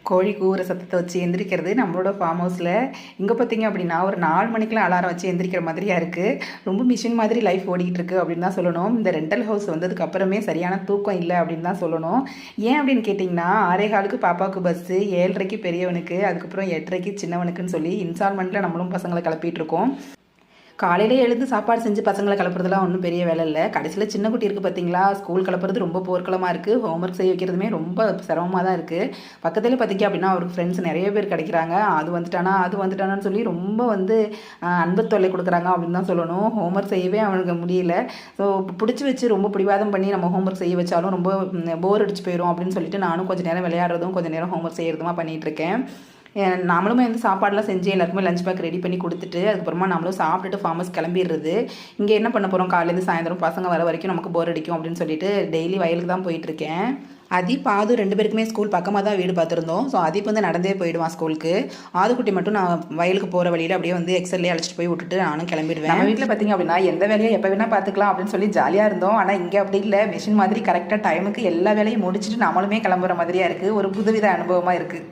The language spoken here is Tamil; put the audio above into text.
கோழி கூவுற சத்தத்தை வச்சு எந்திரிக்கிறது நம்மளோட ஃபார்ம் ஹவுஸில். இங்கே பார்த்தீங்க அப்படின்னா ஒரு 4 மணிக்கெலாம் அலாரம் வச்சு எந்திரிக்கிற மாதிரியாக இருக்குது. ரொம்ப மிஷின் மாதிரி லைஃப் ஓடிக்கிட்டு இருக்குது அப்படின்னு தான் சொல்லணும். இந்த ரெண்டல் ஹவுஸ் வந்ததுக்கு அப்புறமே சரியான தூக்கம் இல்லை அப்படின்னு தான் சொல்லணும். ஏன் அப்படின்னு கேட்டிங்கன்னா 6:15க்கு பாப்பாவுக்கு பஸ்ஸு, 7:30க்கு பெரியவனுக்கு, அதுக்கப்புறம் 8:30க்கு சின்னவனுக்குன்னு சொல்லி இன்ஸ்டால்மெண்ட்டில் நம்மளும் பசங்களை கிளப்பிட்டு இருக்கோம். காலையிலே எழுந்து சாப்பாடு செஞ்சு பசங்களை கிளப்புறதுலாம் ஒன்றும் பெரிய வேலை இல்லை. கடைசியில் சின்ன குட்டி இருக்குது பார்த்தீங்களா, ஸ்கூல் கிளப்புறது ரொம்ப போர்க்களமாக இருக்குது. ஹோம்ஒர்க் செய்ய வைக்கிறதுமே ரொம்ப சிரமமாக தான் இருக்குது. பக்கத்துலேயே பார்த்திங்க அப்படின்னா அவருக்கு ஃப்ரெண்ட்ஸ் நிறைய பேர் கிடைக்கிறாங்க. அது வந்துட்டானான்னு சொல்லி ரொம்ப அன்பு தொல்லை கொடுக்குறாங்க அப்படின்னு தான் சொல்லணும். ஹோம்ஒர்க் செய்யவே அவனுக்கு முடியல. ஸோ பிடிச்சி வச்சு ரொம்ப பிடிவாதம் பண்ணி நம்ம ஹோம்ஒர்க் செய்ய வச்சாலும் ரொம்ப போர் அடிச்சு போயிடும் அப்படின்னு சொல்லிட்டு நானும் கொஞ்சம் நேரம் விளையாடுறதும் கொஞ்சம் நேரம் ஹோம்ஒர்க் செய்கிறதுமா பண்ணிகிட்ருக்கேன். நம்மளுமே சாப்பாடெலாம் செஞ்சு எல்லாருக்குமே லஞ்ச் பேக் ரெடி பண்ணி கொடுத்துட்டு அதுக்கப்புறமா நம்மளும் சாப்பிட்டுட்டு ஃபார்மர்ஸ் கிளம்பிடுறது. இங்கே என்ன பண்ண போகிறோம், காலையிலேருந்து சாயந்தரம் பசங்க வர வரைக்கும் நமக்கு போர் அடிக்கும் அப்படின்னு சொல்லிட்டு டெய்லி வயலுக்கு தான் போயிட்டுருக்கேன். பாது 2 பேருக்குமே ஸ்கூல் பக்கமாக தான் வீடு பார்த்துருந்தோம். ஸோ நடந்தே போயிடுவான் ஸ்கூலுக்கு. ஆதுக்குட்டி மட்டும் நான் வயலுக்கு போகிற வழியில் அப்படியே எக்ஸல்லே அழைச்சிட்டு போய் விட்டுட்டு நானும் கிளம்பிடுவேன். நம்ம வீட்டில் பார்த்திங்க அப்படின்னா எந்த வேலையை எப்போ வேணால் பார்த்துக்கலாம் அப்படின்னு சொல்லி ஜாலியாக இருந்தோம். ஆனால் இங்கே அப்படி இல்லை. மிஷின் மாதிரி கரெக்டாக டைமுக்கு எல்லா வேலையும் முடிச்சுட்டு நம்மளுமே கிளம்புற மாதிரியாக இருக்குது. ஒரு புதுவித அனுபவமாக இருக்குது.